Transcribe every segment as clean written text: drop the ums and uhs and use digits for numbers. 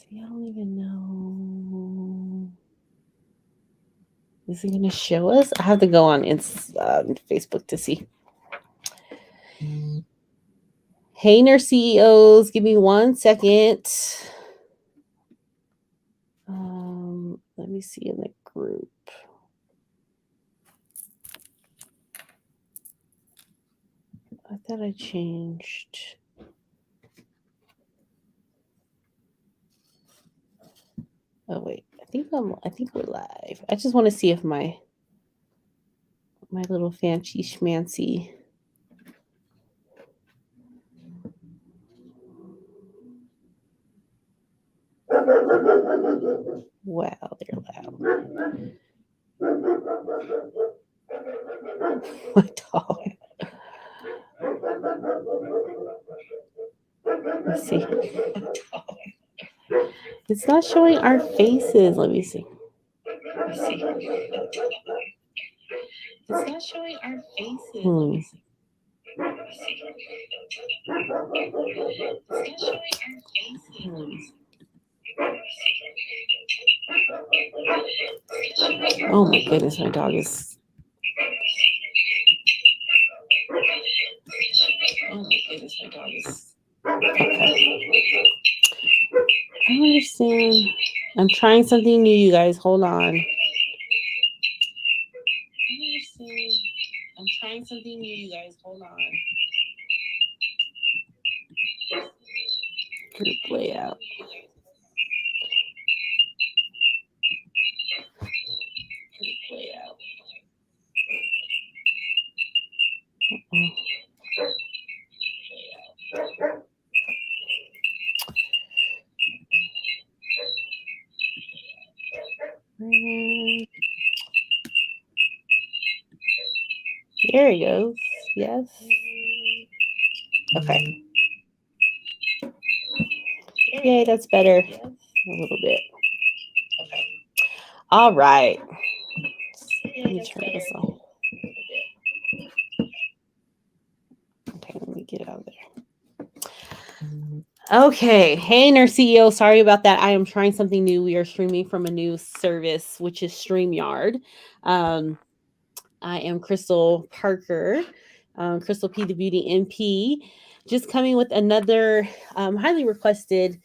See, I don't even know. Is it going to show us? I have to go on Facebook to see. Hey, nurse CEOs, give me 1 second. Let me see in the group. I thought I changed. Oh wait, I think we're live. I just want to see if my little fancy schmancy. Wow, they're loud. My dog. Let's see. It's not showing our faces. Let me see. It's not showing our faces. Oh my goodness, my dog is. Oh my goodness, my dog is. Okay. I don't understand. I'm trying something new, you guys. Hold on. I'm trying something new, you guys. Hold on. Group layout. There he goes. Yes. Okay. Yay, that's better. A little bit. Okay. All right. Let me turn this off. Okay, let me get out of there. Okay. Hey, Nurse CEO. Sorry about that. I am trying something new. We are streaming from a new service, which is StreamYard. I am Crystal Parker, Crystal P, the Beauty MP, just coming with another highly requested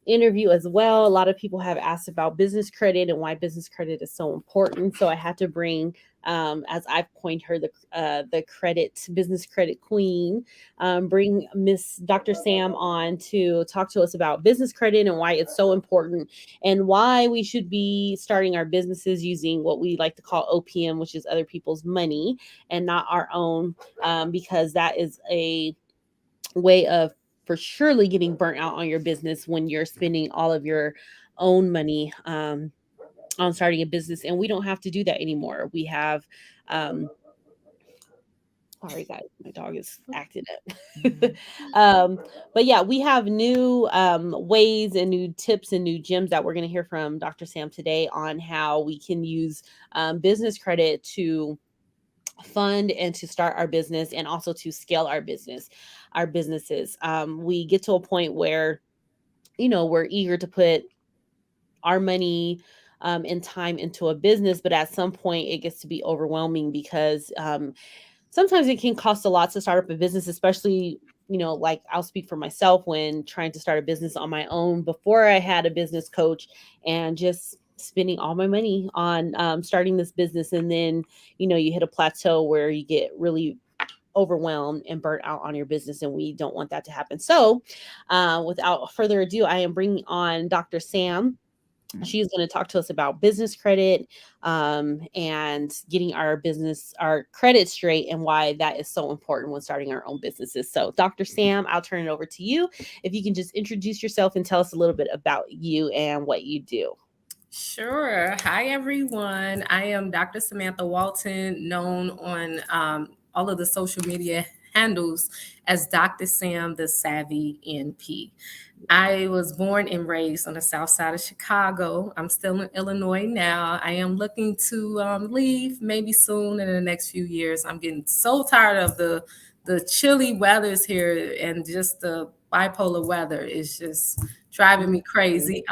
interview as well. A lot of people have asked about business credit and why business credit is so important. So I had to bring, as I've coined her, the business credit queen, bring Miss Dr. Sam on to talk to us about business credit and why it's so important and why we should be starting our businesses using what we like to call OPM, which is other people's money and not our own, because that is a way of for surely getting burnt out on your business when you're spending all of your own money on starting a business. And we don't have to do that anymore. We have, sorry guys, my dog is acting up. But yeah, we have new ways and new tips and new gems that we're going to hear from Dr. Sam today on how we can use business credit to fund and to start our business and also to scale our businesses. We get to a point where we're eager to put our money and time into a business, but at some point it gets to be overwhelming because sometimes it can cost a lot to start up a business, especially like I'll speak for myself when trying to start a business on my own before I had a business coach and just spending all my money on starting this business. And then, you hit a plateau where you get really overwhelmed and burnt out on your business. And we don't want that to happen. So without further ado, I am bringing on Dr. Sam. She's going to talk to us about business credit and getting our credit straight and why that is so important when starting our own businesses. So, Dr. Sam, I'll turn it over to you. If you can just introduce yourself and tell us a little bit about you and what you do. Sure. Hi, everyone. I am Dr. Samantha Walton, known on all of the social media handles as Dr. Sam, the Savvy NP. I was born and raised on the south side of Chicago. I'm still in Illinois now. I am looking to leave maybe soon in the next few years. I'm getting so tired of the chilly weathers here and just the bipolar weather is just driving me crazy.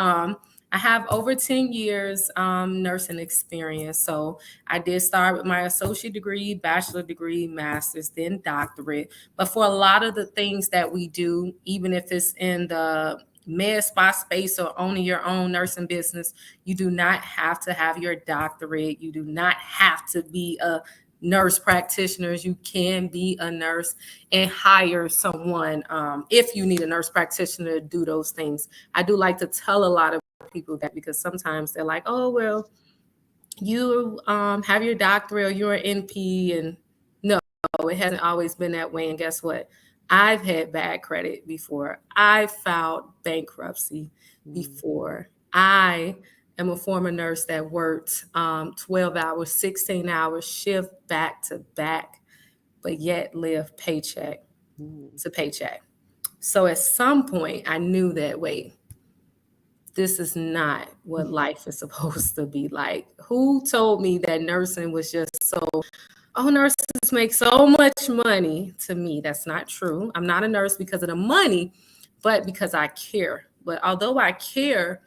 I have over 10 years nursing experience. So I did start with my associate degree, bachelor degree, master's, then doctorate. But for a lot of the things that we do, even if it's in the med spa space or owning your own nursing business, you do not have to have your doctorate. You do not have to be a nurse practitioners. You can be a nurse and hire someone if you need a nurse practitioner to do those things. I do like to tell a lot of people that, because sometimes they're like, oh, well, you have your doctorate or you're an NP. And no, it hasn't always been that way. And guess what? I've had bad credit before. I filed bankruptcy before. I am a former nurse that worked 12 hours, 16 hours, shift back to back, but yet live paycheck to paycheck. So at some point, I knew that, wait, this is not what life is supposed to be like. Who told me that nursing was just so, oh, nurses make so much money? To me, that's not true. I'm not a nurse because of the money, but because I care. But although I care,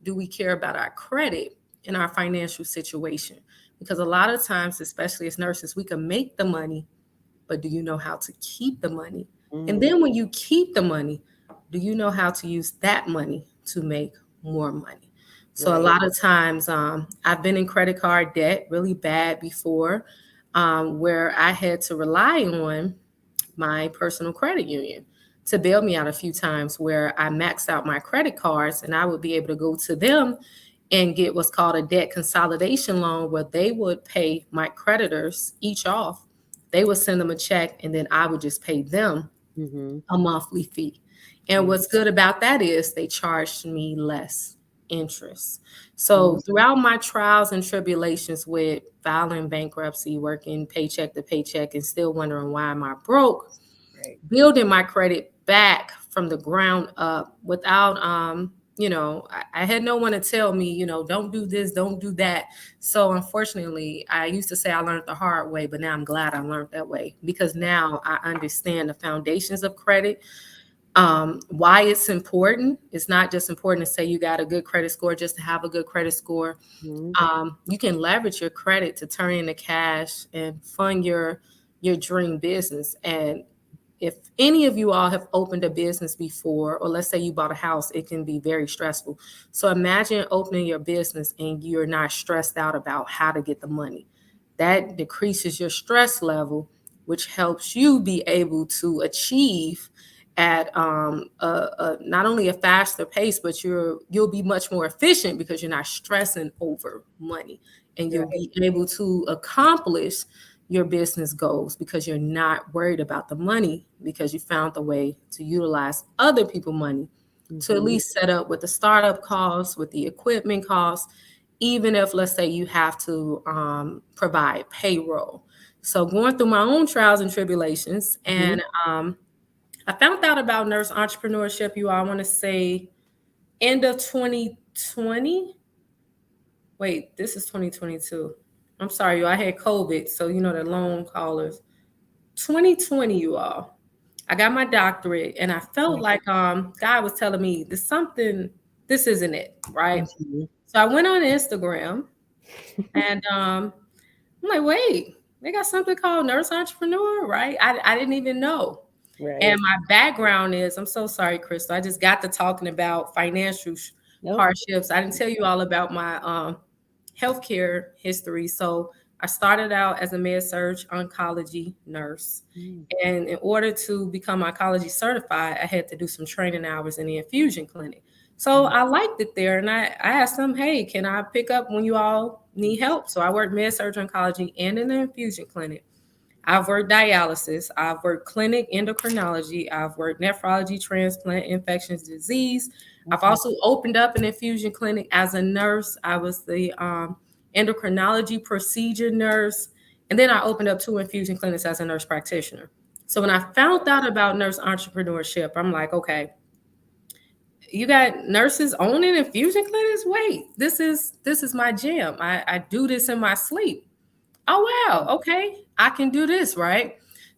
do we care about our credit and our financial situation? Because a lot of times, especially as nurses, we can make the money, but do you know how to keep the money? And then when you keep the money, do you know how to use that money to make more money? So a lot of times I've been in credit card debt really bad before, where I had to rely on my personal credit union to bail me out a few times, where I maxed out my credit cards and I would be able to go to them and get what's called a debt consolidation loan, where they would pay my creditors each off. They would send them a check and then I would just pay them a monthly fee. And what's good about that is they charged me less interest. So throughout my trials and tribulations with filing bankruptcy, working paycheck to paycheck, and still wondering why am I broke, building my credit back from the ground up without, I had no one to tell me, don't do this, don't do that. So unfortunately, I used to say I learned the hard way, but now I'm glad I learned that way, because now I understand the foundations of credit. Why it's important. It's not just important to say you got a good credit score just to have a good credit score. You can leverage your credit to turn into cash and fund your dream business. And if any of you all have opened a business before, or let's say you bought a house, it can be very stressful. So imagine opening your business and you're not stressed out about how to get the money. That decreases your stress level, which helps you be able to achieve at not only a faster pace, but you'll be much more efficient because you're not stressing over money, and you'll be able to accomplish your business goals because you're not worried about the money, because you found the way to utilize other people's money to at least set up with the startup costs, with the equipment costs, even if, let's say, you have to provide payroll. So going through my own trials and tribulations, and I found out about nurse entrepreneurship, you all, I want to say end of 2020. Wait, this is 2022. I'm sorry, you all, I had COVID, so the loan callers. 2020, you all. I got my doctorate, and I felt like God was telling me this isn't it, right? So I went on Instagram, and I'm like, wait, they got something called nurse entrepreneur, right? I didn't even know. And my background is, I'm so sorry, Crystal, I just got to talking about financial hardships. I didn't tell you all about my healthcare history. So I started out as a med-surg oncology nurse. And in order to become oncology certified, I had to do some training hours in the infusion clinic. So I liked it there. And I asked them, hey, can I pick up when you all need help? So I worked med-surg oncology and in the infusion clinic. I've worked dialysis. I've worked clinic endocrinology. I've worked nephrology, transplant, infectious disease. I've also opened up an infusion clinic as a nurse. I was the endocrinology procedure nurse. And then I opened up 2 infusion clinics as a nurse practitioner. So when I found out about nurse entrepreneurship, I'm like, okay, you got nurses owning infusion clinics? Wait, this is my jam. I do this in my sleep. Oh, wow. Okay. I can do this, right?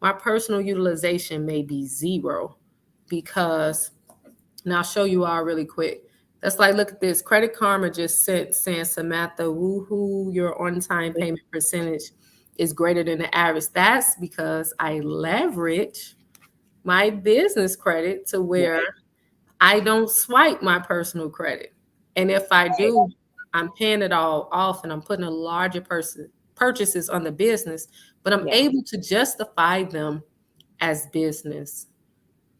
my personal utilization may be zero because, and I'll show you all really quick. That's like, look at this. Credit Karma just sent saying, Samantha, woohoo, your on-time payment percentage is greater than the average. That's because I leverage my business credit to where Right. I don't swipe my personal credit. And if I do, I'm paying it all off and I'm putting a larger purchases on the business, but I'm Yeah. able to justify them as business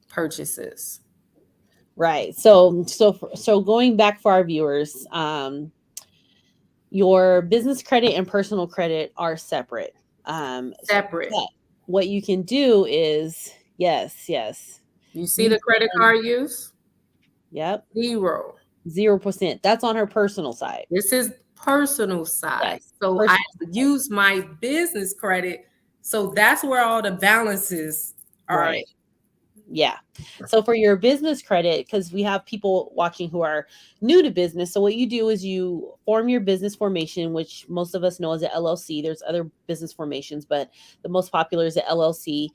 purchases. Right. So going back for our viewers, your business credit and personal credit are separate. Separate. But what you can do is, yes, You see you the credit can, card use? yep, Zero. 0%. That's on her personal side. This is personal side. Yes, So I personal side. use my business credit. So that's where all the balances are. Right. Yeah. So for your business credit, because we have people watching who are new to business. So what you do is you form your business formation, which most of us know as an LLC. There's other business formations, but the most popular is an LLC.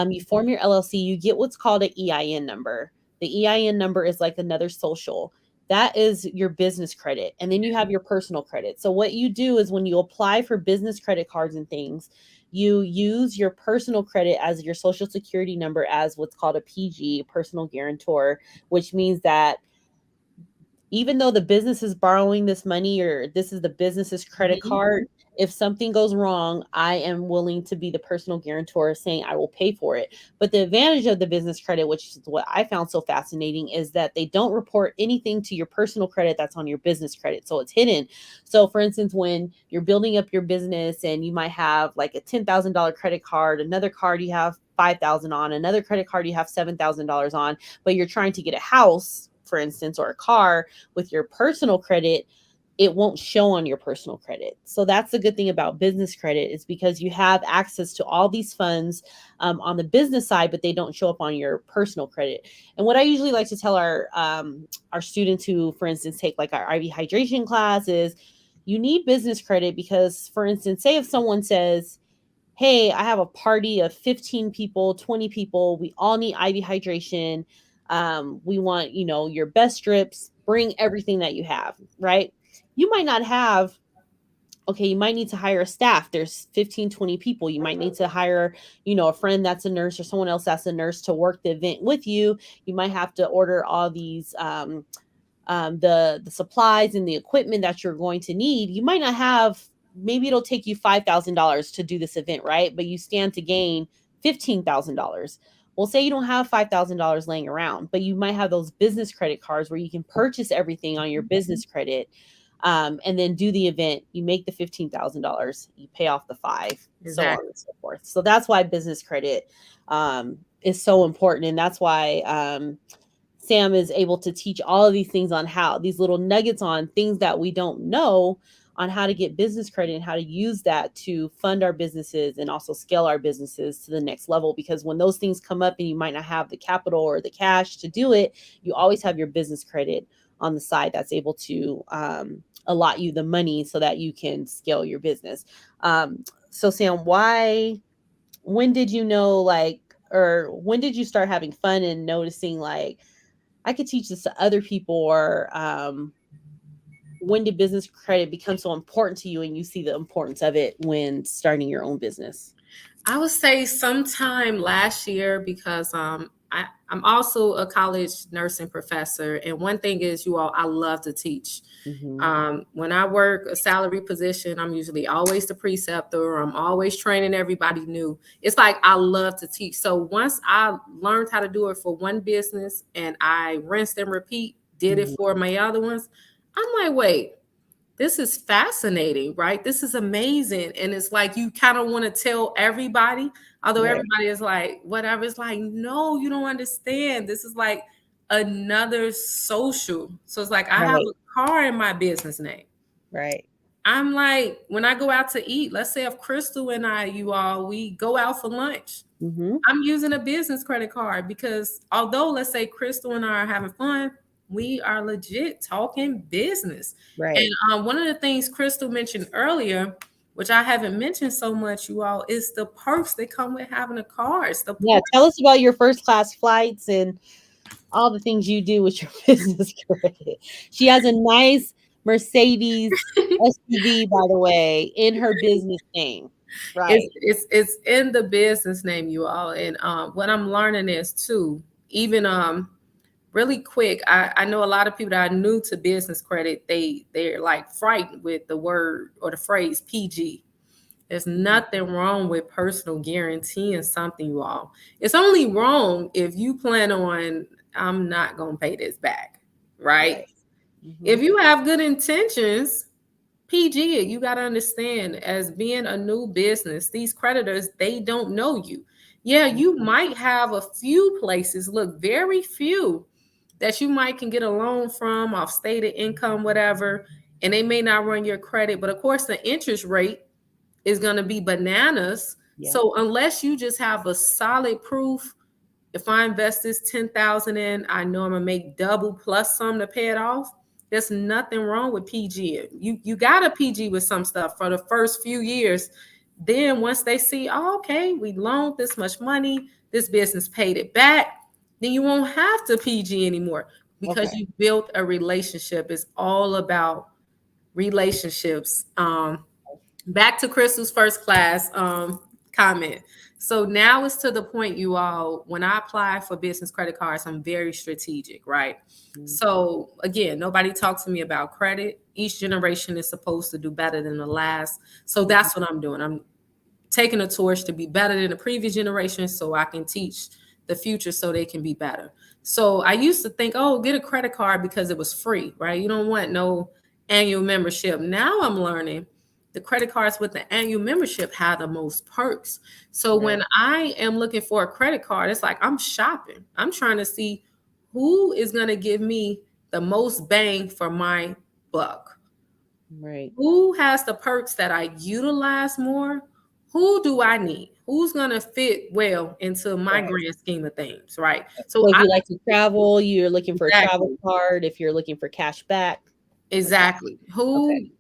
You form your LLC, you get what's called an EIN number. The EIN number is like another social. That is your business credit. And then you have your personal credit. So what you do is when you apply for business credit cards and things, you use your personal credit as your social security number as what's called a PG, personal guarantor, which means that even though the business is borrowing this money or this is the business's credit Mhm. card, if something goes wrong, I am willing to be the personal guarantor saying I will pay for it. But the advantage of the business credit, which is what I found so fascinating, is that they don't report anything to your personal credit that's on your business credit. So it's hidden. So for instance, when you're building up your business and you might have like a $10,000 credit card, another card you have 5,000 on, another credit card you have $7,000 on, but you're trying to get a house, for instance, or a car with your personal credit, it won't show on your personal credit. So that's the good thing about business credit is because you have access to all these funds on the business side, but they don't show up on your personal credit. And what I usually like to tell our students who, for instance, take like our IV hydration class is you need business credit because, for instance, say if someone says, hey, I have a party of 15 people, 20 people. We all need IV hydration. We want, your best strips. Bring everything that you have, right? You might not have, okay, you might need to hire a staff. There's 15, 20 people. You might need to hire, a friend that's a nurse or someone else that's a nurse to work the event with you. You might have to order all these the supplies and the equipment that you're going to need. You might not have, maybe it'll take you $5,000 to do this event, right? But you stand to gain $15,000. Well, say you don't have $5,000 laying around, but you might have those business credit cards where you can purchase everything on your business credit, and then do the event. You make the $15,000, you pay off the five, so on Exactly. and so forth. So that's why business credit is so important, and that's why Sam is able to teach all of these things on how these little nuggets on things that we don't know on how to get business credit and how to use that to fund our businesses and also scale our businesses to the next level. Because when those things come up and you might not have the capital or the cash to do it, you always have your business credit on the side that's able to allot you the money so that you can scale your business. So Sam, when did you know, like, or when did you start having fun and noticing like, I could teach this to other people, or when did business credit become so important to you and you see the importance of it when starting your own business? I would say sometime last year because I'm also a college nursing professor. And one thing is, you all, I love to teach. Hmm. When I work a salary position, I'm usually always the preceptor. I'm always training everybody new. It's like I love to teach. So once I learned how to do it for one business and I rinsed and repeat, did it Hmm. for my other ones, I'm like, wait, this is fascinating, right? This is amazing. And it's like you kind of want to tell everybody, although Right, everybody is like, whatever. It's like, no, you don't understand. This is like another social. So it's like I have right, a car in my business name. right. I'm like, when I go out to eat, let's say if Crystal and I, you all, we go out for lunch. Hmm. I'm using a business credit card because although let's say Crystal and I are having fun, we are legit talking business. And Right. one of the things Crystal mentioned earlier which I haven't mentioned so much, you all, is the perks that come with having a car. It's the Yeah, point. tell us about your first class flights and all the things you do with your business credit. She has a nice Mercedes SUV, by the way, in her business name. it's Right. it's it's in the business name, you all. And what I'm learning is too, even really quick, I know a lot of people that are new to business credit, they're like frightened with the word or the phrase PG. There's nothing wrong with personal guaranteeing something, you all. It's only wrong if you plan on, I'm not going to pay this back, right? Right. Hmm. If you have good intentions, PG it. You got to understand, as being a new business, these creditors, they don't know you. Yeah, you might have a few places, look, very few, that you might can get a loan from off stated income, whatever, and they may not run your credit. But of course, the interest rate is going to be bananas. Yeah. So unless you just have a solid proof, if I invest this 10,000 in, I know I'm gonna make double plus some to pay it off. There's nothing wrong with PG. You got to PG with some stuff for the first few years. Then once they see, oh, okay, we loaned this much money, this business paid it back, then you won't have to PG anymore because Okay. you built a relationship. It's all about relationships. Back to Crystal's first class comment. So now it's to the point, you all, when I apply for business credit cards, I'm very strategic, right? Mhm. So again, nobody talks to me about credit. Each generation is supposed to do better than the last. So that's what I'm doing. I'm taking a torch to be better than the previous generation so I can teach the future so they can be better. So I used to think, oh, get a credit card because it was free, right? You don't want no annual membership. Now I'm learning the credit cards with the annual membership have the most perks. So when Right. I am looking for a credit card, it's like I'm shopping. I'm trying to see who is going to give me the most bang for my buck. Right. Who has the perks that I utilize more? Who do I need? Who's gonna fit well into my Right. grand scheme of things, right? So So if I you like to travel, you're looking for a travel exactly, card. If you're looking for cash back, like that. exactly. Okay.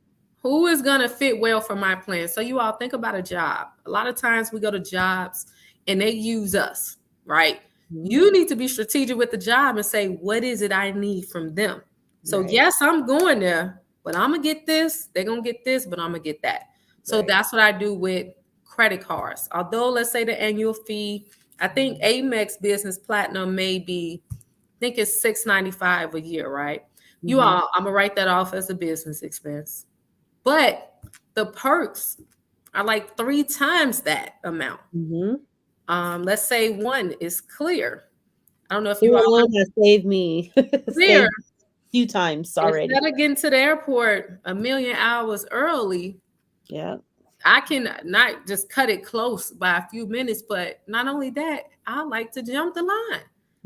Who is gonna fit well for my plan? So you all think about a job. A lot of times we go to jobs and they use us, right? Mhm. You need to be strategic with the job and say, what is it I need from them? So Right. yes, I'm going there, but I'm gonna get this. They're gonna get this, but I'm gonna get that. So Right. that's what I do with credit cards. Although let's say the annual fee, I think Amex Business Platinum may be, I think it's $695 a year, right? You Hmm. all, I'm gonna write that off as a business expense. But the perks are like three times that amount. Hmm. Let's say one is clear. I don't know if you Clear all alone has saved me clear. saved a few times already. Instead of getting to the airport a million hours early, Yeah. I can not just cut it close by a few minutes, but not only that, I like to jump the line.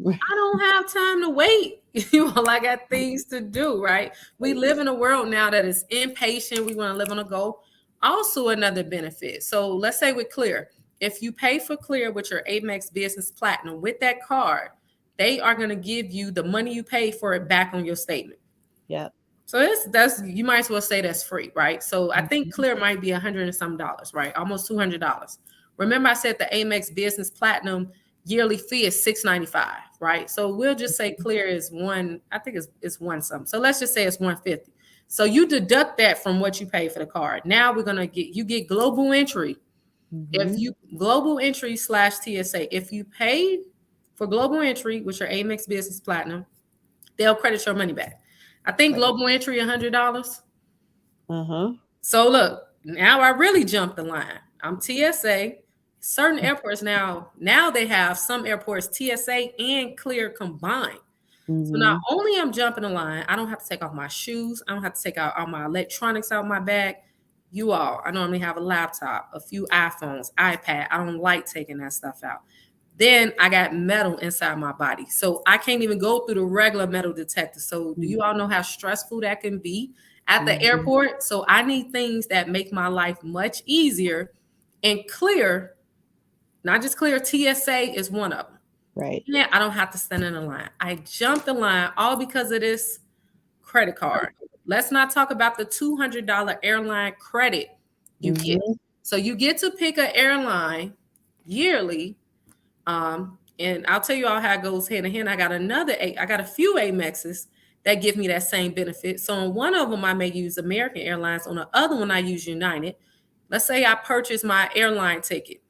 I don't have time to wait. You know, I got things to do, right? We live in a world now that is impatient. We want to live on a go. Also, another benefit. So let's say with Clear, if you pay for Clear with your Amex Business Platinum with that card, they are going to give you the money you pay for it back on your statement. Yeah. So that's you might as well say that's free, right? So I think Mhm. Clear might be $100 and some dollars, right? Almost $200. Remember, I said the Amex Business Platinum yearly fee is $695, right? So we'll just say Clear is one. I think it's one something. So let's just say it's 150. So you deduct that from what you pay for the card. Now we're gonna get global entry. If Mhm. you global entry slash TSA, if you pay for global entry with your Amex Business Platinum, they'll credit your money back. I think Right. global entry $100. Uh-huh. So look, now I really jumped the line. I'm TSA. Certain airports now they have some airports TSA and Clear combined. So not Mhm. only I'm jumping the line, I don't have to take off my shoes. I don't have to take out all my electronics out of my bag. You all, I normally have a laptop, a few iPhones, iPad. I don't like taking that stuff out. Then I got metal inside my body. So I can't even go through the regular metal detector. So do you all know how stressful that can be at the Mhm. airport? So I need things that make my life much easier and Clear, not just Clear, TSA is one of them. Right. Yeah, I don't have to stand in a line. I jump the line all because of this credit card. Let's not talk about the $200 airline credit you get. Mhm. So you get to pick an airline yearly. And I'll tell you all how it goes hand in hand. I got a few Amexes that give me that same benefit. So on one of them, I may use American Airlines. On the other one, I use United. Let's say I purchase my airline ticket.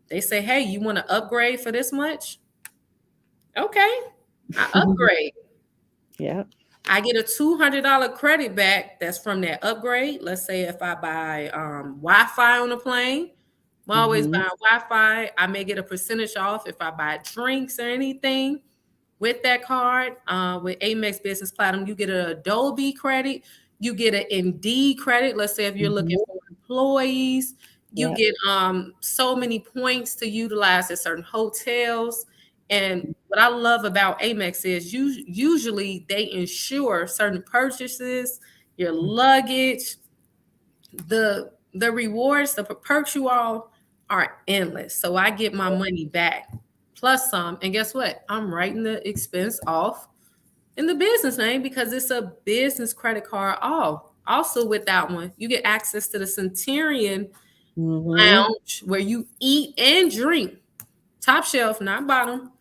They say, hey, you want to upgrade for this much? Okay, I upgrade. Yeah. I get a $200 credit back that's from that upgrade. Let's say if I buy Wi-Fi on the plane, I'm always Mhm. buying Wi-Fi. I may get a percentage off if I buy drinks or anything with that card. With Amex Business Platinum, you get an Adobe credit, you get an Indeed credit. Let's say if you're looking Mhm. for employees, you Yeah. get so many points to utilize at certain hotels. And what I love about Amex is usually they insure certain purchases, your luggage, the rewards, the perks you all are endless. So I get my money back plus some. And guess what? I'm writing the expense off in the business name because it's a business credit card. All also with that one, you get access to the Centurion Mhm. Lounge where you eat and drink. Top shelf, not bottom.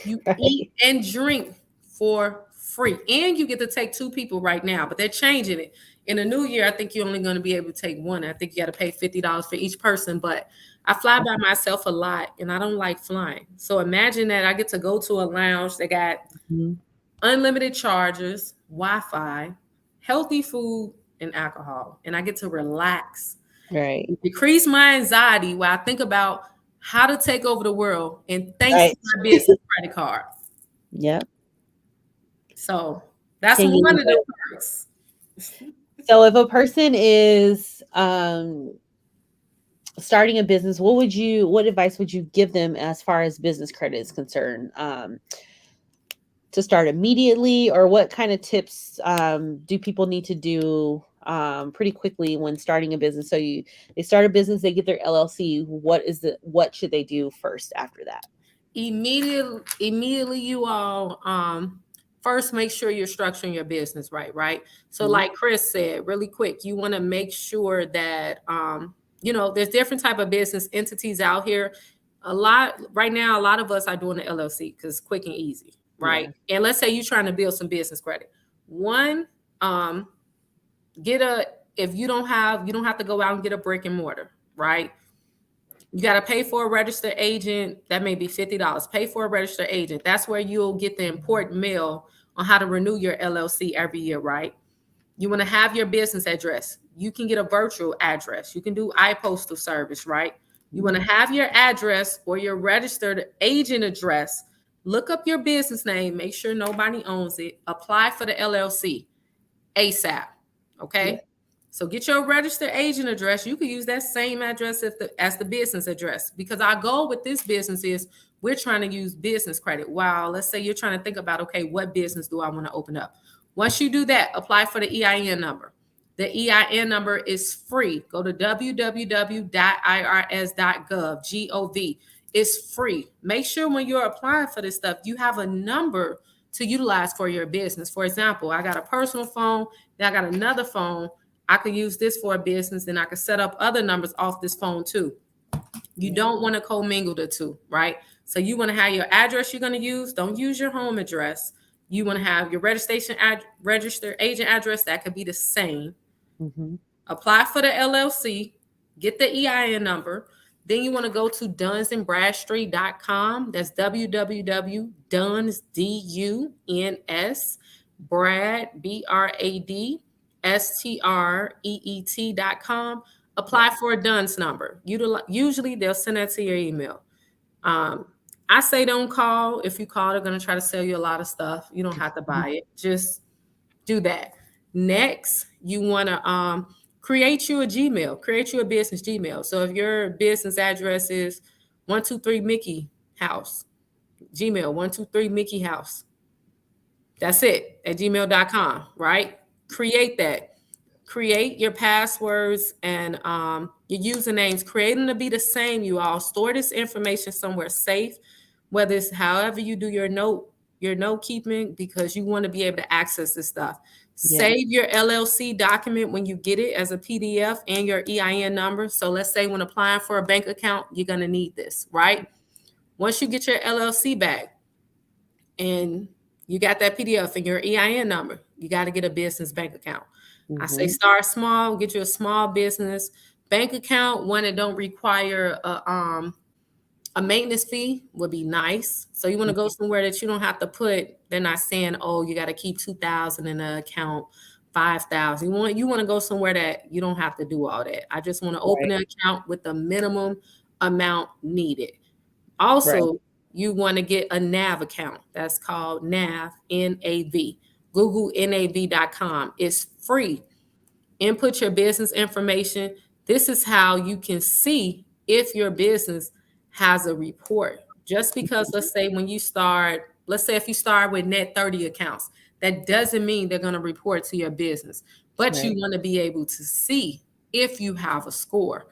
You eat Right. and drink for free. And you get to take two people right now, but they're changing it. In the new year, I think you're only going to be able to take one. I think you got to pay $50 for each person, but I fly by myself a lot and I don't like flying. So imagine that I get to go to a lounge that got Mhm. unlimited charges, Wi-Fi, healthy food, and alcohol. And I get to relax, Right. decrease my anxiety while I think about how to take over the world. And thanks to Right. my business credit card. Yep. So that's Can you one use of it? the perks. So if a person is starting a business, what advice would you give them as far as business credit is concerned? To start immediately, or what kind of tips do people need to do pretty quickly when starting a business? So they start a business, they get their LLC. What should they do first after that? Immediately you all first make sure you're structuring your business right. So Mhm. like Chris said, really quick, you want to make sure that there's different type of business entities out here. A lot right now, a lot of us are doing the LLC because it's quick and easy, right? Yeah. And let's say you're trying to build some business credit. One, get a if you don't have to go out and get a brick and mortar, right? You got to pay for a registered agent. That may be $50. Pay for a registered agent. That's where you'll get the important mail on how to renew your LLC every year, right? You want to have your business address. You can get a virtual address. You can do iPostal service, right? You want to have your address or your registered agent address. Look up your business name. Make sure nobody owns it. Apply for the LLC ASAP. Yeah. Okay. So get your registered agent address. You can use that same address as the business address because our goal with this business is we're trying to use business credit. Wow. Let's say you're trying to think about, okay, what business do I want to open up? Once you do that, apply for the EIN number. The EIN number is free. Go to www.irs.gov. Gov. It's free. Make sure when you're applying for this stuff, you have a number to utilize for your business. For example, I got a personal phone, then I got another phone. I could use this for a business, then I could set up other numbers off this phone too. You Yeah. don't want to commingle the two, right? So you want to have your address you're going to use. Don't use your home address. You want to have your registered agent address that could be the same. Mhm. Apply for the LLC, get the EIN number. Then you want to go to dunsandbradstreet.com. That's www.duns, D-U-N-S, Brad, BRADSTREET.com. Yeah. Apply for a DUNS number. Usually they'll send that to your email. Um, I say don't call. If you call, they're going to try to sell you a lot of stuff. You don't have to buy it. Just do that. Next, you want to create you a Gmail, create you a business Gmail. So if your business address is 123 Mickey House, Gmail 123 Mickey House. That's it at gmail.com, right? Create that. Create your passwords and your usernames. Create them to be the same, you all. Store this information somewhere safe, whether it's however you do your note keeping, because you want to be able to access this stuff. Yeah. Save your LLC document when you get it as a PDF and your EIN number. So let's say when applying for a bank account, you're going to need this, right? Once you get your LLC back and you got that PDF and your EIN number, you got to get a business bank account. I say Mm-hmm. start small, get you a small business bank account, one that don't require a maintenance fee would be nice. So you want to go somewhere that you don't have to put. They're not saying, oh, you got to keep 2,000 in the account, 5,000. You want to go somewhere that you don't have to do all that. I just want to open Right. an account with the minimum amount needed. Right. Also, you want to get a NAV account. That's called NAV, N-A-V. Google NAV.com. It's free. Input your business information. This is how you can see if your business has a report. Just because, let's say, when you start, let's say if you start with net 30 accounts, that doesn't mean they're going to report to your business, but you Right. want to be able to see if you have a score.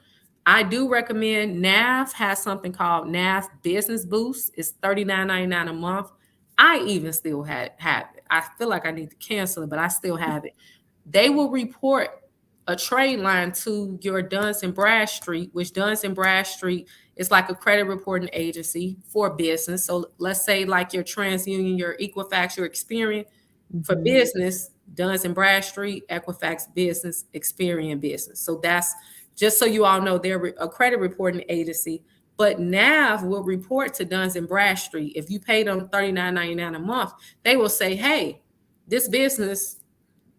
I do recommend NAV has something called NAV Business Boost. It's $39.99 a month. I even still have it. I feel like I need to cancel it, but I still have it. They will report a trade line to your Duns and Bradstreet, which Duns and Bradstreet is like a credit reporting agency for business. So let's say like your TransUnion, your Equifax, your Experian for Mm-hmm. business, Duns and Bradstreet, Equifax business, Experian business. So that's just so you all know they're a credit reporting agency. But NAV will report to Duns and Bradstreet. If you pay them $39.99 a month, they will say, hey, this business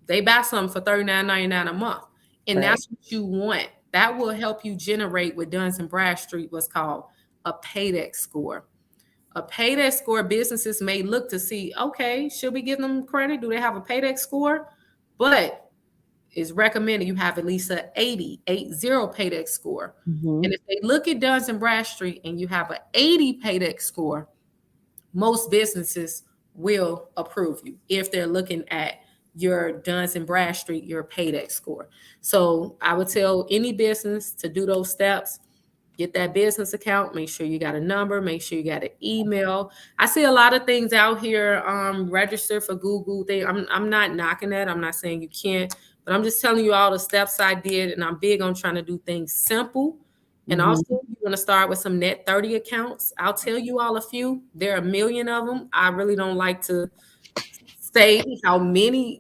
they buy something for $39.99 a month. And Right. that's what you want. That will help you generate with Duns and Bradstreet what's called a paydex score. A paydex score businesses may look to see, okay, should we give them credit? Do they have a paydex score? But it's recommended you have at least an 80 paydex score. Mm-hmm. And if they look at Duns and Bradstreet and you have an 80 paydex score, most businesses will approve you if they're looking at your Duns and Bradstreet, your paydex score. So I would tell any business to do those steps. Get that business account. Make sure you got a number. Make sure you got an email. I see a lot of things out here. Register for Google. I'm not knocking that. I'm not saying you can't, but I'm just telling you all the steps I did. And I'm big on trying to do things simple. And also, Mm-hmm. you want to start with some net 30 accounts. I'll tell you all a few. There are a million of them. I really don't like to say how many,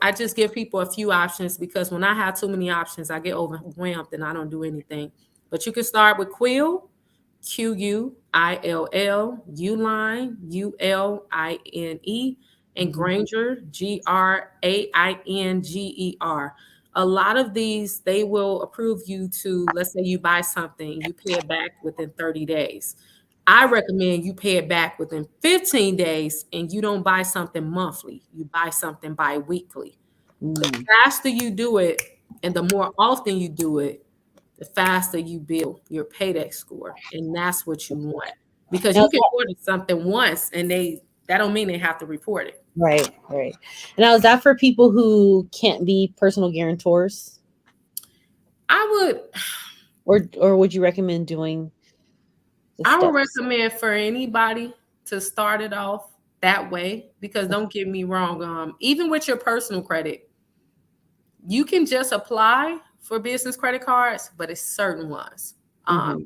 I just give people a few options because when I have too many options, I get overwhelmed and I don't do anything. But you can start with Quill, Quill, Uline, Uline, and Mm-hmm. Granger, Grainger. A lot of these, they will approve you to, let's say you buy something, you pay it back within 30 days. I recommend you pay it back within 15 days and you don't buy something monthly. You buy something bi-weekly. The Mm. faster you do it and the more often you do it, the faster you build your paydex score. And that's what you want. Because Now, you is can that, order something once and that don't mean they have to report it. right, right. Now, is that for people who can't be personal guarantors, I would or would you recommend doing the I would steps? recommend for anybody to start it off that way because Okay. don't get me wrong, even with your personal credit, you can just apply for business credit cards, but it's certain ones. Mm-hmm.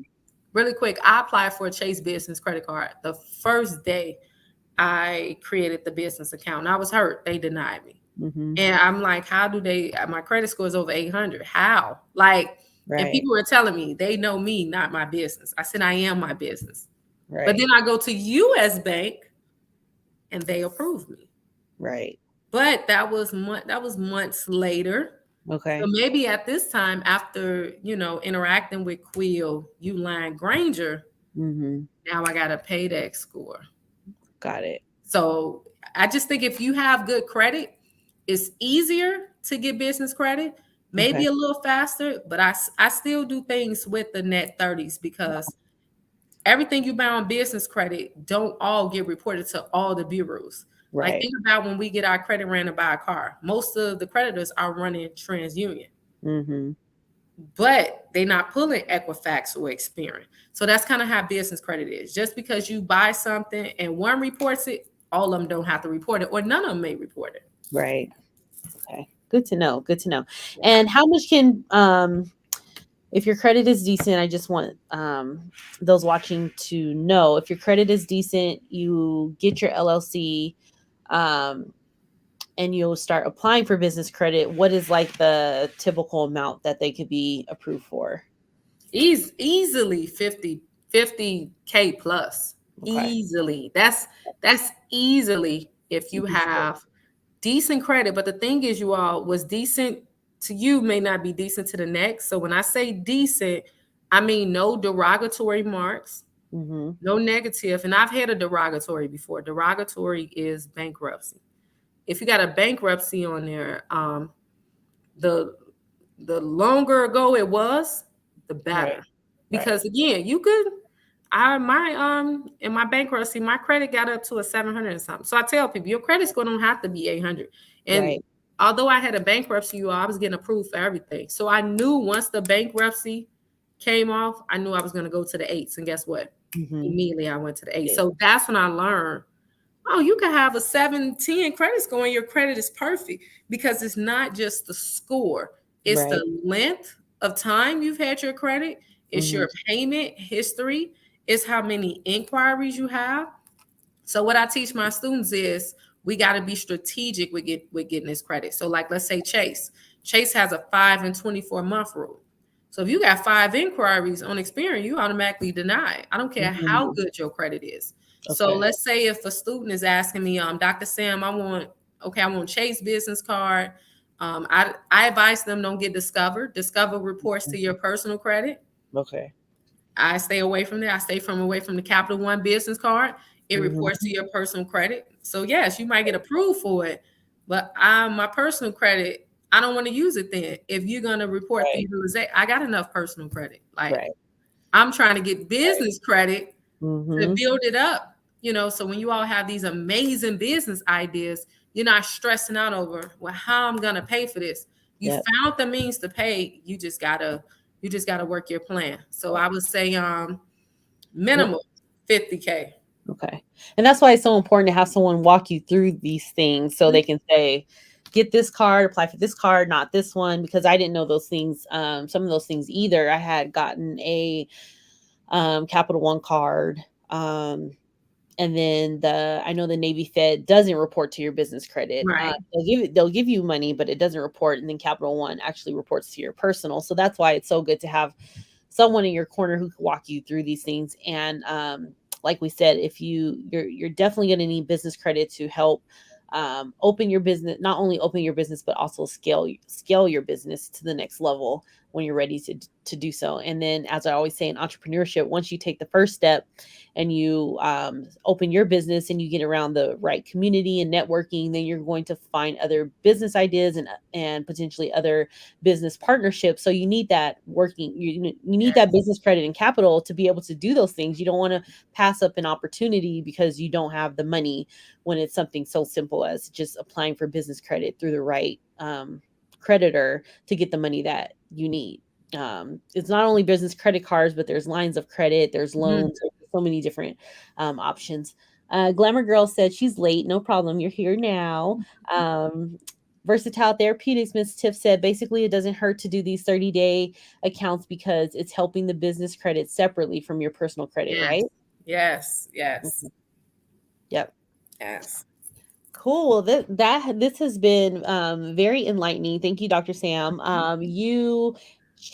Really quick, I applied for a Chase business credit card the first day I created the business account. And I was hurt. They denied me. Mm-hmm. And I'm like, how do they, my credit score is over 800. How? Like, and Right. people were telling me they know me, not my business. I said, I am my business. But Right. then I go to US Bank and they approve me. Right. But that was months later. So Okay. maybe at this time, after interacting with Quill, Uline, Granger, Mm-hmm. now I got a paydex score. Got it. So I just think if you have good credit, it's easier to get business credit, maybe Okay. a little faster, but I still do things with the net 30s because everything you buy on business credit don't all get reported to all the bureaus. Like Right. think about when we get our credit ran to buy a car. Most of the creditors are running TransUnion, Mm-hmm. but they're not pulling Equifax or Experian. So that's kind of how business credit is. Just because you buy something and one reports it, all of them don't have to report it, or none of them may report it. Right. Okay. Good to know. Good to know. Yeah. And how much can if your credit is decent, I just want those watching to know if your credit is decent, you get your LLC, um, and you'll start applying for business credit. What is like the typical amount that they could be approved for? Easily 50K plus. Okay. Easily. That's easily if you have decent credit. But the thing is, you all, was decent to you may not be decent to the next. So when I say decent, I mean no derogatory marks, Mm-hmm. no negative. And I've had a derogatory before. Derogatory is bankruptcy. If you got a bankruptcy on there, the the longer ago it was, the Right. better. Right. Because again, you could I my in my bankruptcy, my credit got up to a 700 and something. So I tell people your credit score don't have to be 800. And Right. although I had a bankruptcy, you all, I was getting approved for everything. So I knew once the bankruptcy came off, I knew I was going to go to the eights. And guess what? Mm-hmm. Immediately I went to the eights. Yeah. So that's when I learned, oh, you can have a 710 credit score and your credit is perfect, because it's not just the score, it's Right. the length of time you've had your credit, it's Mm-hmm. your payment history, it's how many inquiries you have. So what I teach my students is we got to be strategic with getting this credit. So like let's say Chase has a 5 and 24 month rule. So if you got 5 inquiries on Experian, you automatically deny it. I don't care how Mm-hmm. good your credit is. So Okay. let's say if a student is asking me, Dr. Sam, I want Chase business card. I advise them don't get Discover. Discover reports to your personal credit. Okay. I stay away from there. I stay from away from the Capital One business card. It Mm-hmm. reports to your personal credit. So yes, you might get approved for it, but my personal credit, I don't want to use it then. If you're gonna report the Right. utilization, I got enough personal credit. Like Right. I'm trying to get Right. business credit to Mm-hmm. build it up. So when you all have these amazing business ideas, you're not stressing out over, well, how I'm gonna pay for this. You Yep. found the means to pay. You just gotta work your plan. So I would say Yep. minimum 50K. Okay. And that's why it's so important to have someone walk you through these things so they can say, get this card, apply for this card, not this one, because I didn't know those things, some of those things either. I had gotten a Capital One card. And then I know the Navy Fed doesn't report to your business credit. Right. They'll give you money, but it doesn't report. And then Capital One actually reports to your personal. So that's why it's so good to have someone in your corner who can walk you through these things. And like we said, if you're definitely going to need business credit to help open your business, not only open your business, but also scale your business to the next level when you're ready to do so. And then, as I always say in entrepreneurship, once you take the first step and you open your business and you get around the right community and networking, then you're going to find other business ideas and potentially other business partnerships. So you need that you need that business credit and capital to be able to do those things. You don't want to pass up an opportunity because you don't have the money, when it's something so simple as just applying for business credit through the right creditor to get the money that you need. It's not only business credit cards, but there's lines of credit, there's Mhm. loans, there's so many different options. Glamour Girl said she's late. No problem. You're here now. Um, Versatile Therapeutics, Miss Tiff said basically it doesn't hurt to do these 30-day accounts because it's helping the business credit separately from your personal credit, Yes. right? Yes. Yes. Mhm. Yep. Yes. Cool. Well, this has been very enlightening. Thank you, Dr. Sam. You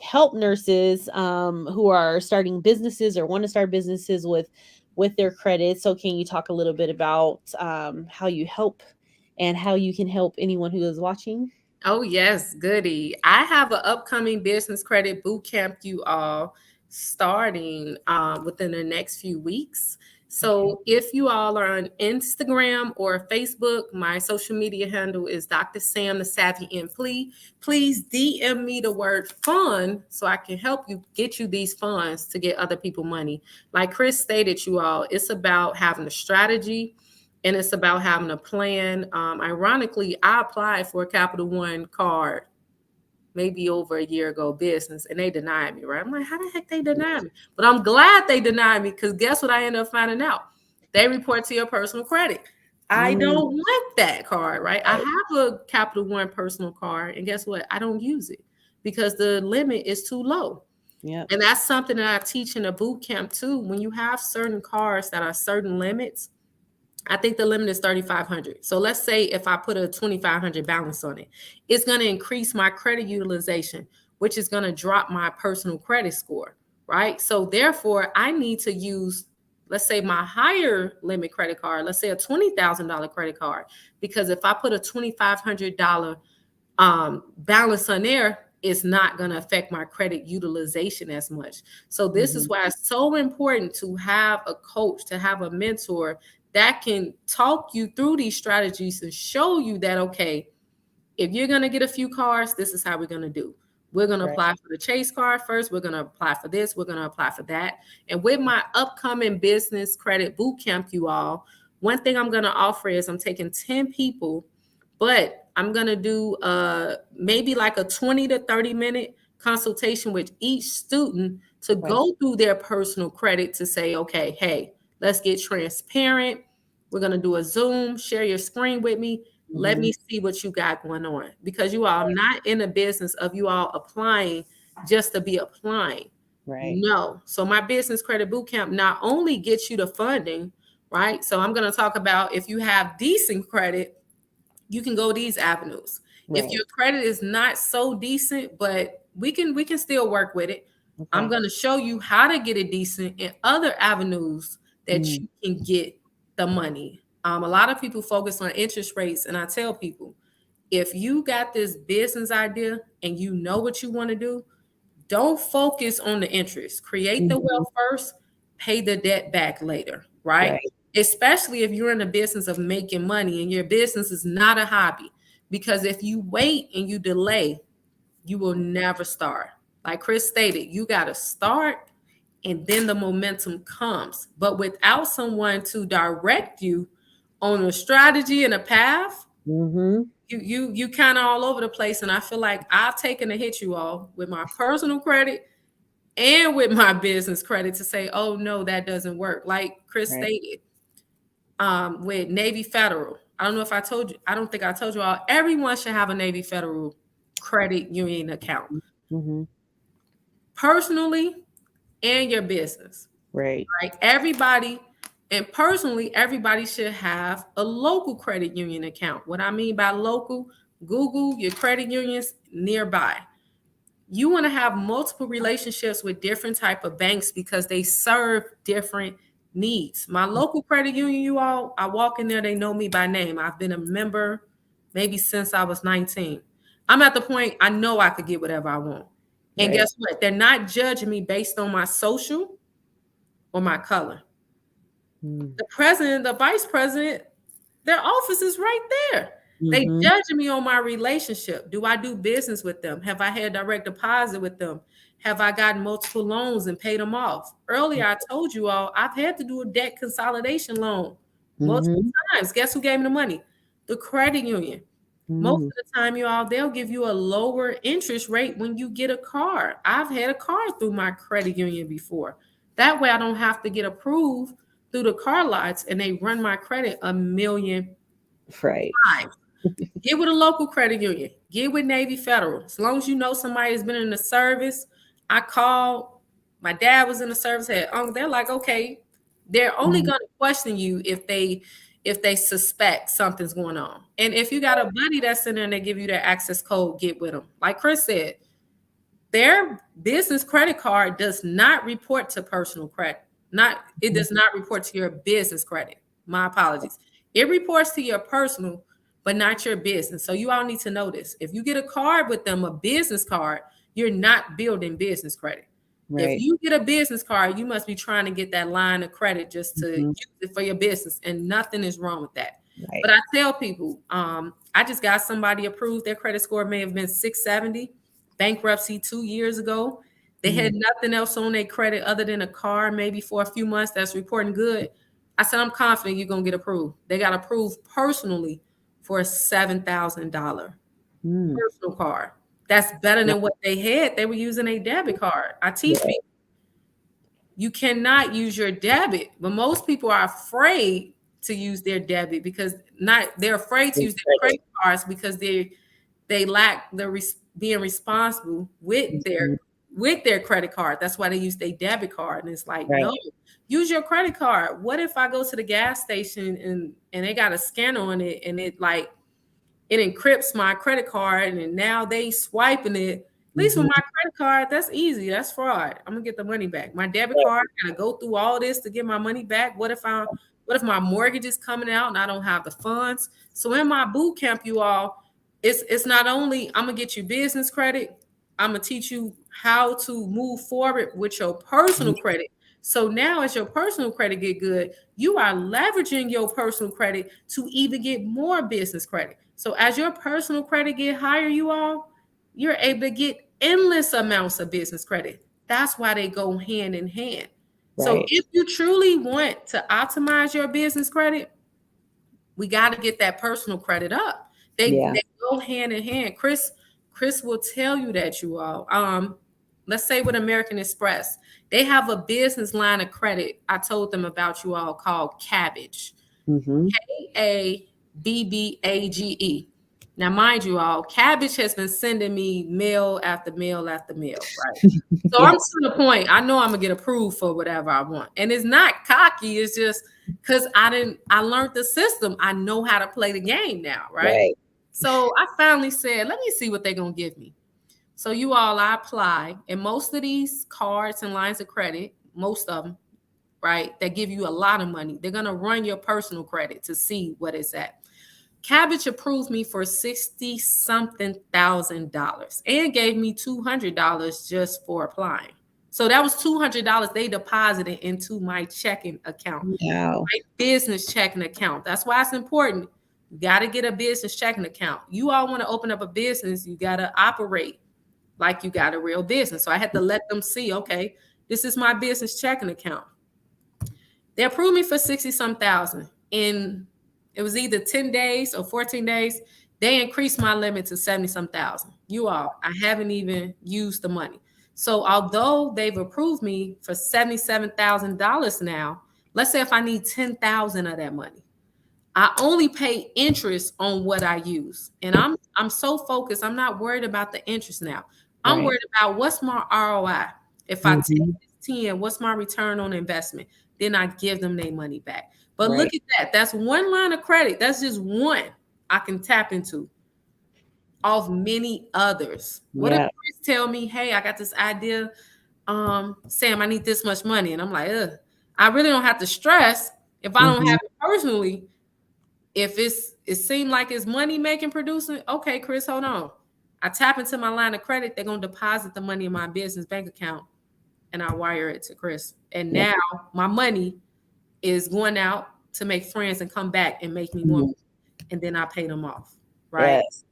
help nurses who are starting businesses or want to start businesses with their credit. So, can you talk a little bit about how you help and how you can help anyone who is watching? Oh, yes, goody. I have an upcoming business credit boot camp, you all, starting within the next few weeks. Okay. So if you all are on Instagram or Facebook, my social media handle is Dr. Sam the Savvy Plea. Please DM me the word fund so I can help you get you these funds to get other people money. Like Chris stated, you all, it's about having a strategy and it's about having a plan. Ironically, I applied for a Capital One card maybe over a year ago, business, and they denied me, right? I'm like, how the heck they denied me? But I'm glad they denied me, because guess what I ended up finding out? They report to your personal credit. I Mm, don't want that card, right? I right. have a Capital One personal card, and guess what? I don't use it because the limit is too low. Yep. And that's something that I teach in a boot camp too. When you have certain cards that are certain limits, I think the limit is 3,500. So let's say if I put a 2,500 balance on it, it's going to increase my credit utilization, which is going to drop my personal credit score, right? So therefore, I need to use, let's say, my higher limit credit card, let's say a $20,000 credit card, because if I put a $2,500 balance on there, it's not going to affect my credit utilization as much. So this is Mhm. why it's so important to have a coach, to have a mentor that can talk you through these strategies and show you that, okay, if you're going to get a few cards, this is how we're going to do. We're going to Right. apply for the Chase card first. We're going to apply for this. We're going to apply for that. And with my upcoming business credit boot camp, you all, one thing I'm going to offer is I'm taking 10 people, but I'm going to do maybe like a 20 to 30-minute consultation with each student to Right. go through their personal credit to say, okay, hey, let's get transparent. We're going to do a Zoom, share your screen with me. Let Mhm. me see what you got going on, because you all, I'm not in the business of you all applying just to be applying. Right. No. So my business credit boot camp not only gets you the funding, right? So I'm going to talk about, if you have decent credit, you can go these avenues. If Right. your credit is not so decent, but we can still work with it, I'm Okay. going to show you how to get it decent in other avenues that Mm. you can get the money. A lot of people focus on interest rates, and I tell people, if you got this business idea and you know what you want to do, don't focus on the interest. Create the Mhm. wealth first, pay the debt back later, right? Right. Especially if you're in the business of making money and your business is not a hobby. Because if you wait and you delay, you will never start. Like Chris stated, you got to start and then the momentum comes. But without someone to direct you on a strategy and a path, Mhm. you kind of all over the place. And I feel like I've taken a hit, you all, with my personal credit and with my business credit, to say, oh no, that doesn't work. Like Chris Right. stated, with Navy Federal. I don't know if I told you, I don't think I told you all, everyone should have a Navy Federal credit union account, Mhm. personally and your business, Right. right? Everybody, and personally, everybody should have a local credit union account. What I mean by local, Google your credit unions nearby. You want to have multiple relationships with different type of banks because they serve different needs. My local credit union, you all, I walk in there, they know me by name. I've been a member maybe since I was 19. I'm at the point I know I could get whatever I want. And Right. guess what? They're not judging me based on my social or my color. Mm. The president, the vice president, their office is right there. They Mhm. judging me on my relationship. Do I do business with them? Have I had direct deposit with them? Have I gotten multiple loans and paid them off? Earlier, I told you all I've had to do a debt consolidation loan multiple Mhm. times. Guess who gave me the money? The credit union. Most Mm. of the time, you all, they'll give you a lower interest rate when you get a card. I've had a card through my credit union before. That way I don't have to get approved through the car lots and they run my credit a million Right. times. Get with a local credit union. Get with Navy Federal. As long as you know somebody has been in the service. I called. My dad was in the service. They're like, okay, they're only Mhm. going to question you if they suspect something's going on. And if you got a buddy that's in there and they give you their access code, get with them. Like Chris said, their business credit card does not report to personal credit. It Mhm. does not report to your business credit. My apologies. It reports to your personal, but not your business. So you all need to know this. If you get a card with them, a business card, you're not building business credit. If Right. you get a business card, you must be trying to get that line of credit just to Mhm. use it for your business, and nothing is wrong with that. But Right. I tell people, I just got somebody approved. Their credit score may have been 670, bankruptcy 2 years ago. They Mm. had nothing else on their credit other than a car, maybe for a few months that's reporting good. I said, I'm confident you're going to get approved. They got approved personally for a $7,000 Mm. personal card. That's better Wow. than what they had. They were using a debit card. I teach Right. people you cannot use your debit, but most people are afraid to use their debit because not they're afraid to Good use their credit. credit cards because they lack being responsible Mhm. with their credit card. That's why they use their debit card. And it's like, Right. no, use your credit card. What if I go to the gas station and they got a scanner on it and it encrypts my credit card and then now they swiping it. At least with Mhm. my credit card, that's easy. That's fraud. I'm gonna get the money back. My debit Right. card, I gotta go through all this to get my money back. What if my mortgage is coming out and I don't have the funds? So in my boot camp, you all, it's not only I'm gonna get you business credit, I'm gonna teach you how to move forward with your personal Mhm. credit. So now as your personal credit get good, you are leveraging your personal credit to even get more business credit. So as your personal credit get higher, you all, you're able to get endless amounts of business credit. That's why they go hand in hand. So Right. if you truly want to optimize your business credit, we got to get that personal credit up. Yeah. They go hand in hand. Chris will tell you that you all. Let's say with American Express, they have a business line of credit. I told them about you all called Cabbage. Mhm. Cabbage. Now, mind you all, Cabbage has been sending me mail after mail after mail, right? So I'm Yes. to the point. I know I'm gonna get approved for whatever I want, and it's not cocky. It's just because I learned the system. I know how to play the game now, right? Right. So I finally said, let me see what they're gonna give me. So you all, I apply, and most of these cards and lines of credit, most of them, right, that give you a lot of money, they're gonna run your personal credit to see what it's at. Cabbage approved me for 60 something $1,000 and gave me $200 just for applying. So that was $200 they deposited into my checking account, Wow. my business checking account. That's why it's important. You got to get a business checking account. You all want to open up a business, you got to operate like you got a real business. So I had to let them see, okay, this is my business checking account. They approved me for 60 some thousand. In it was either 10 days or 14 days. They increased my limit to 70 some thousand. You all, I haven't even used the money. So although they've approved me for $77,000 now, let's say if I need 10,000 of that money, I only pay interest on what I use. And I'm so focused. I'm not worried about the interest now. I'm Right. worried about what's my ROI. If I take Mhm. this 10, what's my return on investment? Then I give them their money back. But look Right. at that. That's one line of credit. That's just one I can tap into of many others. What if Yeah. Chris tell me, hey, I got this idea, Sam, I need this much money. And I'm like, ugh, I really don't have to stress if I don't Mhm. have it personally. If it seemed like it's money making producing, okay, Chris, hold on. I tap into my line of credit, they're gonna deposit the money in my business bank account and I wire it to Chris. And Yeah. now my money is going out to make friends and come back and make me more Mhm. money. And then I pay them off. Right. Yes.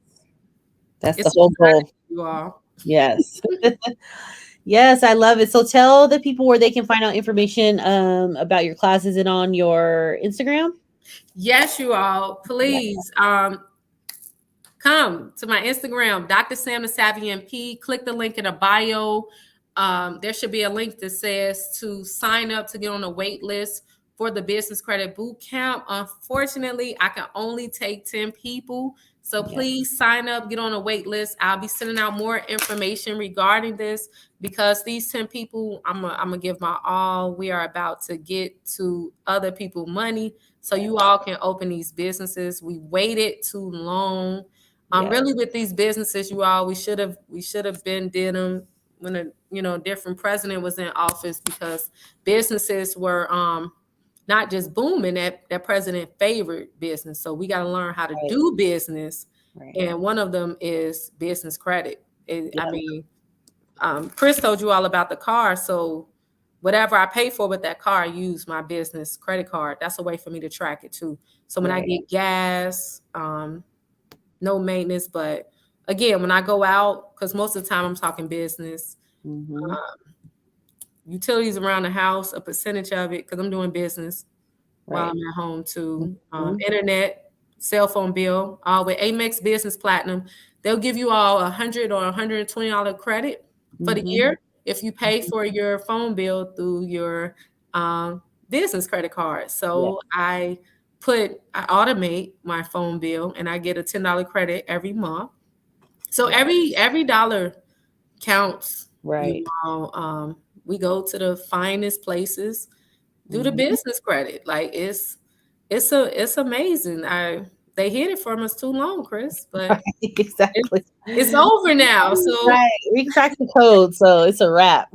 That's the It's a whole goal. strategy, you all. Yes. Yes, I love it. So tell the people where they can find out information about your classes and on your Instagram. Yes, you all. Yeah. Please come to my Instagram, Dr. Sam the Savvy MP. Click the link in the bio. There should be a link that says to sign up to get on the wait list for the Business Credit Boot Camp. Unfortunately, I can only take 10 people. So Yeah. please sign up, get on a wait list. I'll be sending out more information regarding this because these 10 people, I'm gonna give my all. We are about to get to other people money so Yeah. you all can open these businesses. We waited too long. Yeah. Really with these businesses, you all, we should have been did them when a different president was in office because businesses were not just booming. That president favored business, so we got to learn how to Right. do business, Right. and one of them is business credit. Yeah. I mean, Chris told you all about the car, so whatever I pay for with that car, I use my business credit card. That's a way for me to track it too. So when I Right. get gas, no maintenance. But again, when I go out, because most of the time I'm talking business, Mhm. uh, utilities around the house, a percentage of it, because I'm doing business while Right. I'm at home too. Mhm. Internet, cell phone bill, all with Amex Business Platinum. They'll give you all $100 or $120 credit for the Mhm. year if you pay for your phone bill through your um, business credit card. Yeah. So I I automate my phone bill, and I get a $10 credit every month. So Yeah. every dollar counts. Right. We go to the finest places, do the Mhm. business credit. Like it's amazing. They hid it from us too long, Chris, but Right. Exactly. it's over now. So Right. We cracked the code, so it's a wrap.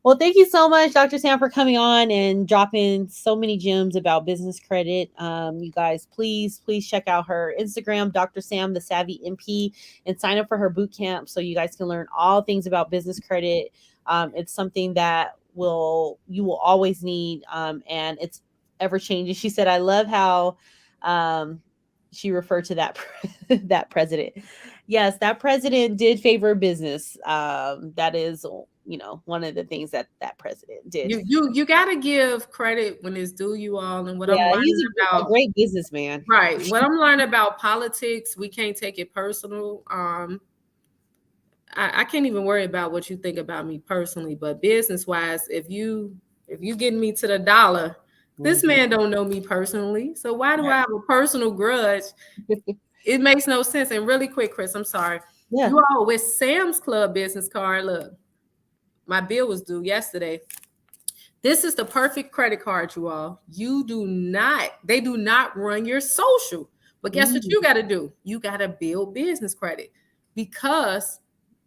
Well, thank you so much, Dr. Sam, for coming on and dropping so many gems about business credit. You guys, please check out her Instagram, Dr. Sam, the Savvy MP, and sign up for her boot camp so you guys can learn all things about business credit. It's something that you will always need, and it's ever changing. She said, "I love how." She referred to that that president. Yes, that president did favor business. That is, one of the things that that president did. you gotta give credit when it's due, you all. And what I'm Yeah, learning he's a about great businessman. right, what I'm learning about politics, we can't take it personal. I can't even worry about what you think about me personally, but business wise, if you getting me to the dollar, this Mhm. man don't know me personally. So why do I have a personal grudge? It makes no sense. And really quick, Chris, I'm sorry. Yeah. You all with Sam's Club business card, look, my bill was due yesterday. This is the perfect credit card, you all. They do not run your social. But guess what Mhm. you got to do? You got to build business credit because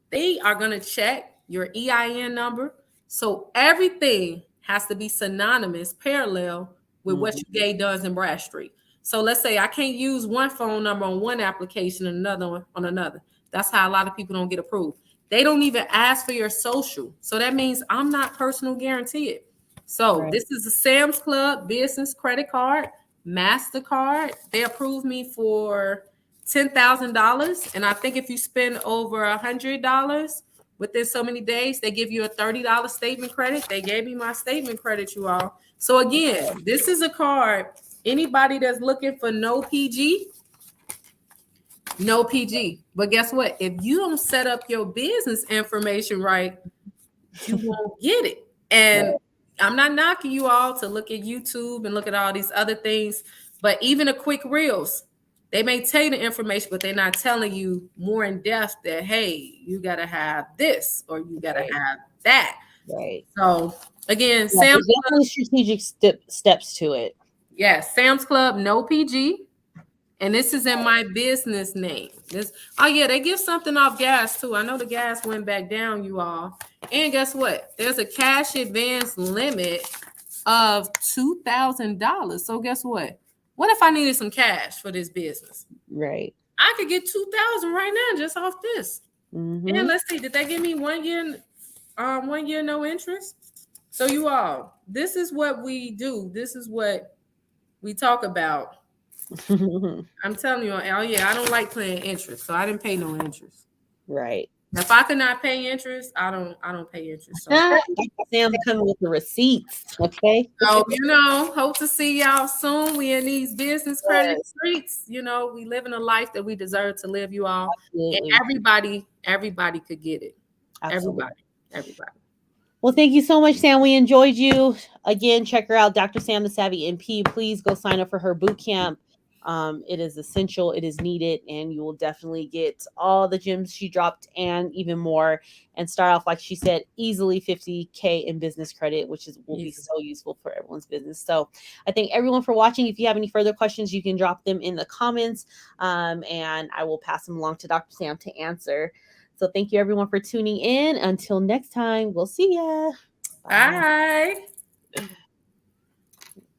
they are going to check your EIN number. So everything has to be synonymous, parallel with what Mhm. you gave Duns and Bradstreet. So let's say I can't use one phone number on one application and another one on another. That's how a lot of people don't get approved. They don't even ask for your social. So that means I'm not personal guaranteed. So Right. this is a Sam's Club business credit card, MasterCard. They approved me for $10,000, and I think if you spend over $100 within so many days, they give you a $30 statement credit. They gave me my statement credit, you all. So again, this is a card. Anybody that's looking for no PG, no PG. But guess what? If you don't set up your business information right, you won't get it. And Right. I'm not knocking you all to look at YouTube and look at all these other things, but even the quick reels, they may tell you the information, but they're not telling you more in depth that, hey, you got to have this or you got to Right. have that. Right. So again, Yeah, Sam's there's definitely strategic steps to it. yes, Sam's Club, no PG. And this is in my business name. This, oh yeah, they give something off gas too. I know the gas went back down, you all. And guess what? There's a cash advance limit of $2,000. So guess what? What if I needed some cash for this business? Right. I could get 2,000 right now just off this. And Mm-hmm. let's see, did they give me 1 year, 1 year no interest? So you all, this is what we do. This is what we talk about. I'm telling you, oh yeah, I don't like paying interest, so I didn't pay no interest. Right. If I could not pay interest, I don't pay interest. So, Sam coming with the receipts. Okay. so hope to see y'all soon. We in these business credit Yes, streets. We live in a life that we deserve to live, you all. And absolutely. everybody could get it. Absolutely. Everybody. Well, thank you so much, Sam. We enjoyed you. Again, check her out, Dr. Sam, the Savvy MP. Please go sign up for her boot camp. It is essential, it is needed, and you will definitely get all the gems she dropped and even more. And start off, like she said, easily 50K in business credit, which will be so useful for everyone's business. So I thank everyone for watching. If you have any further questions, you can drop them in the comments, and I will pass them along to Dr. Sam to answer. So thank you everyone for tuning in. Until next time, we'll see ya. Bye.